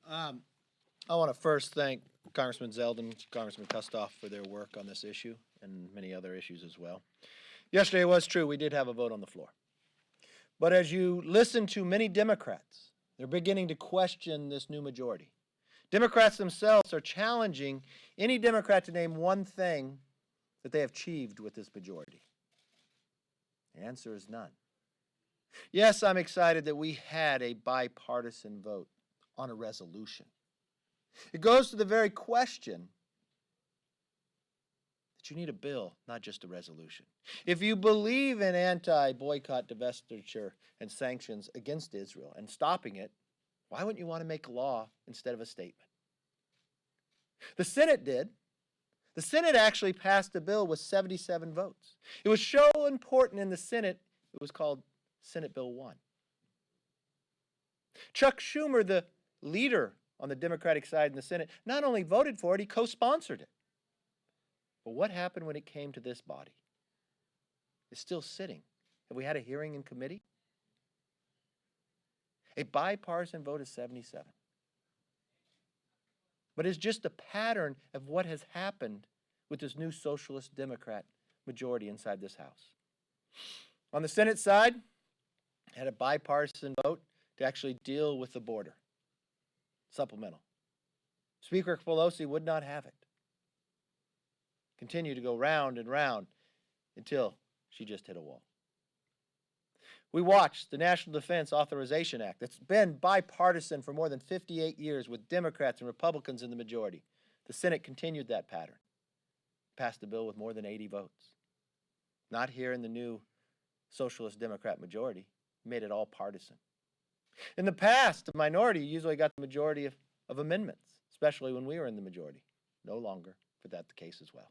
I want to first thank Congressman Zeldin, Congressman Kustoff for their work on this issue and many other issues as well. Yesterday it was true, we did have a vote on the floor. But as you listen to many Democrats, they're beginning to question this new majority. Democrats themselves are challenging any Democrat to name one thing that they have achieved with this majority. The answer is none. Yes, I'm excited that we had a bipartisan vote on a resolution. It goes to the very question that you need a bill, not just a resolution. If you believe in anti-boycott, divestiture, and sanctions against Israel and stopping it, why wouldn't you want to make law instead of a statement? The Senate did. The Senate actually passed a bill with 77 votes. It was so important in the Senate, it was called Senate Bill 1. Chuck Schumer, the leader on the Democratic side in the Senate, not only voted for it, he co-sponsored it. But what happened when it came to this body? It's still sitting. Have we had a hearing in committee? A bipartisan vote is 77. But it's just a pattern of what has happened with this new Socialist Democrat majority inside this House. On the Senate side, had a bipartisan vote to actually deal with the border. Supplemental. Speaker Pelosi would not have it. Continue to go round and round until she just hit a wall. We watched the National Defense Authorization Act that's been bipartisan for more than 58 years with Democrats and Republicans in the majority. The Senate continued that pattern. Passed a bill with more than 80 votes. Not here in the new Socialist Democrat majority. Made it all partisan. In the past, the minority usually got the majority of amendments, especially when we were in the majority. No longer for that the case as well.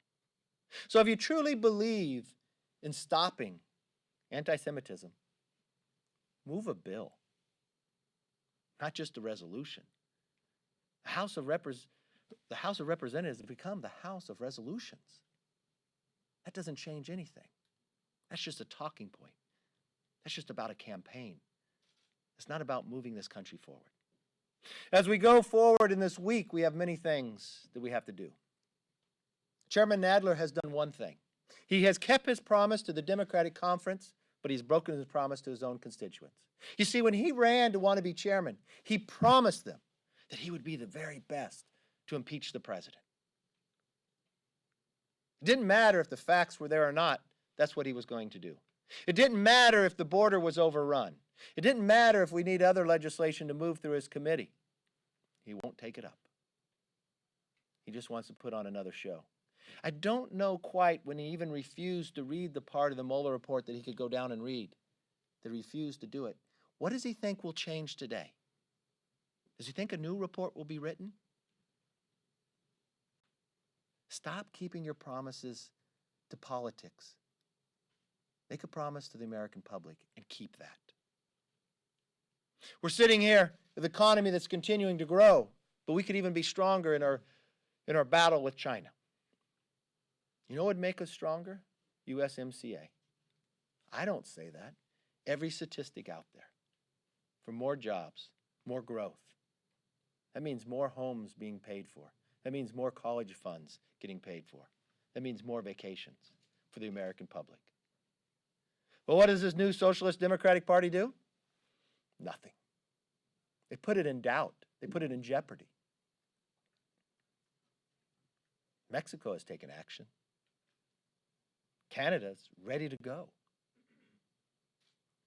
So if you truly believe in stopping anti-Semitism, move a bill, not just a resolution. The House of Representatives has become the House of Resolutions. That doesn't change anything. That's just a talking point. That's just about a campaign. It's not about moving this country forward. As we go forward in this week, we have many things that we have to do. Chairman Nadler has done one thing. He has kept his promise to the Democratic Conference, but he's broken his promise to his own constituents. You see, when he ran to want to be chairman, he promised them that he would be the very best to impeach the president. It didn't matter if the facts were there or not, that's what he was going to do. It didn't matter if the border was overrun. It didn't matter if we need other legislation to move through his committee. He won't take it up. He just wants to put on another show. I don't know quite when he even refused to read the part of the Mueller report that he could go down and read, that he refused to do it. What does he think will change today? Does he think a new report will be written? Stop keeping your promises to politics. Make a promise to the American public and keep that. We're sitting here with an economy that's continuing to grow, but we could even be stronger in our battle with China. You know what would make us stronger? USMCA. I don't say that. Every statistic out there. For more jobs, more growth. That means more homes being paid for. That means more college funds getting paid for. That means more vacations for the American public. But what does this new Socialist Democratic Party do? Nothing. They put it in doubt. They put it in jeopardy. Mexico has taken action. Canada's ready to go.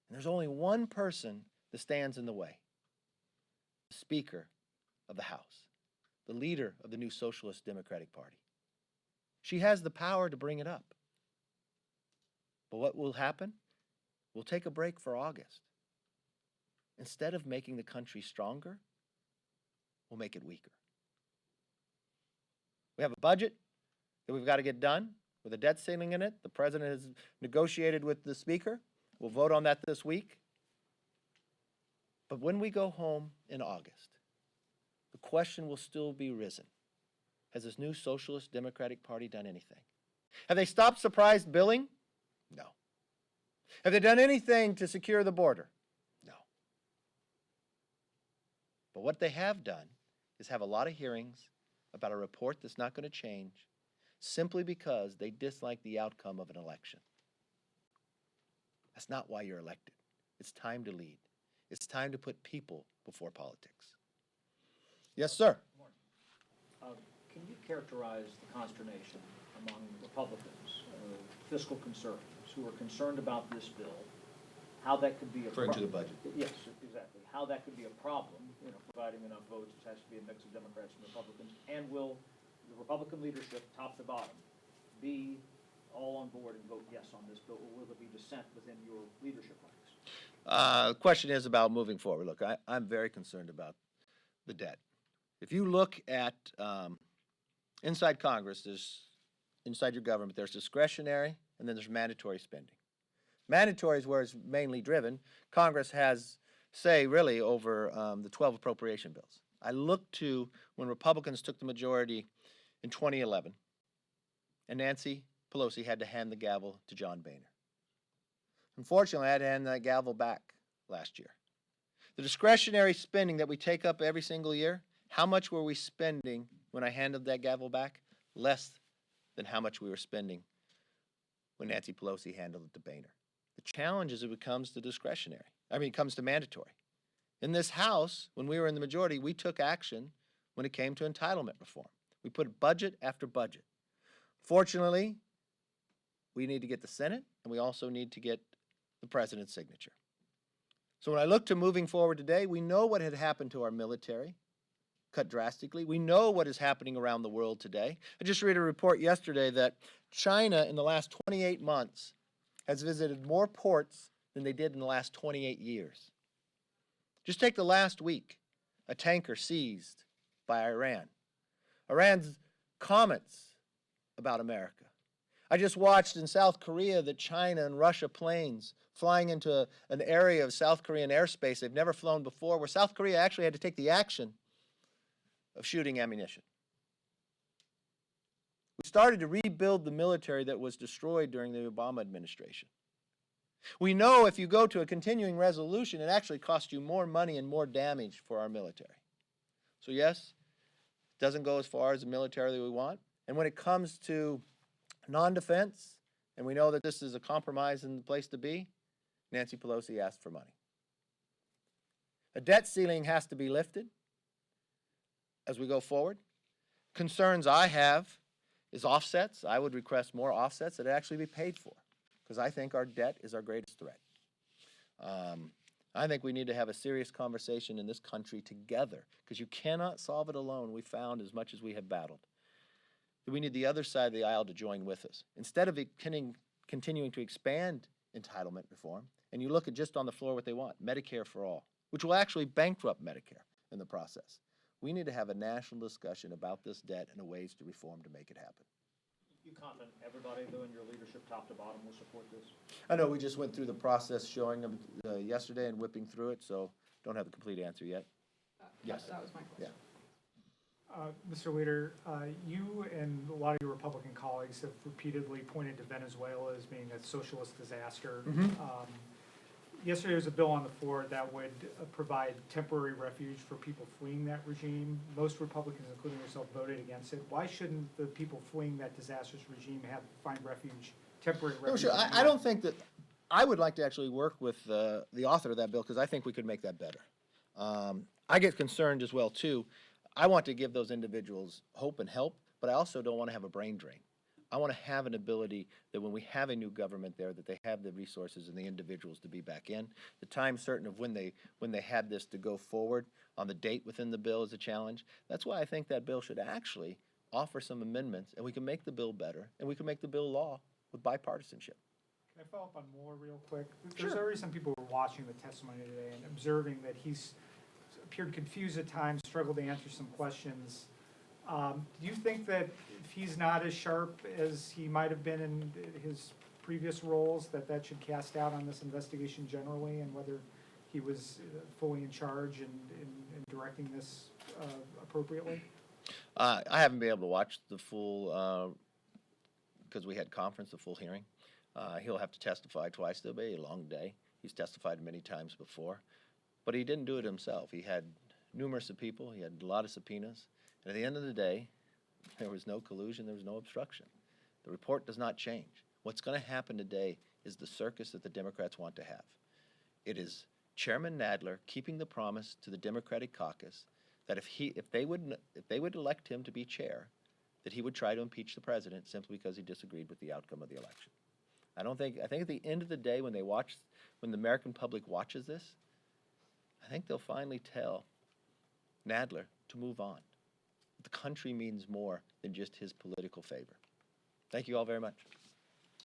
And there's only one person that stands in the way. The Speaker of the House, the leader of the new Socialist Democratic Party. She has the power to bring it up. But what will happen? We'll take a break for August. Instead of making the country stronger, we'll make it weaker. We have a budget that we've got to get done with a debt ceiling in it. The president has negotiated with the speaker. We'll vote on that this week. But when we go home in August, the question will still be risen. Has this new Socialist Democratic Party done anything? Have they stopped surprise billing? No. Have they done anything to secure the border? No. But what they have done is have a lot of hearings about a report that's not going to change simply because they dislike the outcome of an election. That's not why you're elected. It's time to lead. It's time to put people before politics. Yes, sir. Can you characterize the consternation among Republicans, fiscal conservatives, who are concerned about this bill, how that could be a Referring to the budget. Yes, exactly. How that could be a problem, providing enough votes. It has to be a mix of Democrats and Republicans. And will the Republican leadership, top to bottom, be all on board and vote yes on this bill, or will there be dissent within your leadership ranks? The question is about moving forward. Look, I'm very concerned about the debt. If you look at inside Congress, inside your government, there's discretionary and then there's mandatory spending. Mandatory is where it's mainly driven. Congress has say really over the 12 appropriation bills. I look to when Republicans took the majority in 2011 and Nancy Pelosi had to hand the gavel to John Boehner. Unfortunately, I had to hand that gavel back last year. The discretionary spending that we take up every single year, how much were we spending when I handed that gavel back? Less than how much we were spending when Nancy Pelosi handled it to Boehner. The challenge is it comes to discretionary. It comes to mandatory. In this House, when we were in the majority, we took action when it came to entitlement reform. We put budget after budget. Fortunately, we need to get the Senate, and we also need to get the president's signature. So when I look to moving forward today, we know what had happened to our military, cut drastically. We know what is happening around the world today. I just read a report yesterday that China, in the last 28 months, has visited more ports than they did in the last 28 years. Just take the last week, a tanker seized by Iran. Iran's comments about America. I just watched in South Korea that China and Russia planes flying into an area of South Korean airspace they've never flown before, where South Korea actually had to take the action of shooting ammunition. We started to rebuild the military that was destroyed during the Obama administration. We know if you go to a continuing resolution, it actually costs you more money and more damage for our military. So yes, it doesn't go as far as the military that we want. And when it comes to non-defense, and we know that this is a compromise in the place to be, Nancy Pelosi asked for money. A debt ceiling has to be lifted as we go forward. Concerns I have is offsets. I would request more offsets that actually be paid for, because I think our debt is our greatest threat. I think we need to have a serious conversation in this country together, because you cannot solve it alone. We found as much as we have battled. We need the other side of the aisle to join with us. Instead of continuing to expand entitlement reform, and you look at just on the floor what they want, Medicare for all, which will actually bankrupt Medicare in the process. We need to have a national discussion about this debt and the ways to reform to make it happen. You confident everybody, though, in your leadership, top to bottom, will support this? I know we just went through the process showing them yesterday and whipping through it, so don't have the complete answer yet. Yes. That was my question. Yeah. Mr. Leader, you and a lot of your Republican colleagues have repeatedly pointed to Venezuela as being a socialist disaster. Yesterday there was a bill on the floor that would provide temporary refuge for people fleeing that regime. Most Republicans, including yourself, voted against it. Why shouldn't the people fleeing that disastrous regime find refuge, temporary refuge? No, sure. I don't think that. I would like to actually work with the author of that bill, because I think we could make that better. I get concerned as well too. I want to give those individuals hope and help, but I also don't want to have a brain drain. I want to have an ability that when we have a new government there, that they have the resources and the individuals to be back in. The time certain of when they had this to go forward on the date within the bill is a challenge. That's why I think that bill should actually offer some amendments, and we can make the bill better, and we can make the bill law with bipartisanship. Can I follow up on Moore real quick? Sure. There's already some people who are watching the testimony today and observing that he's appeared confused at times, struggled to answer some questions. Do you think that if he's not as sharp as he might have been in his previous roles, that should cast doubt on this investigation generally, and whether he was fully in charge and directing this appropriately? I haven't been able to watch the full, because we had conference, the full hearing. He'll have to testify twice. It'll be a long day. He's testified many times before. But he didn't do it himself. He had numerous of people. He had a lot of subpoenas. And at the end of the day, there was no collusion, there was no obstruction. The report does not change. What's going to happen today is the circus that the Democrats want to have. It is Chairman Nadler keeping the promise to the Democratic caucus that if they would elect him to be chair, that he would try to impeach the president simply because he disagreed with the outcome of the election. I think at the end of the day, when the American public watches this, I think they'll finally tell Nadler to move on. The country means more than just his political favor. Thank you all very much.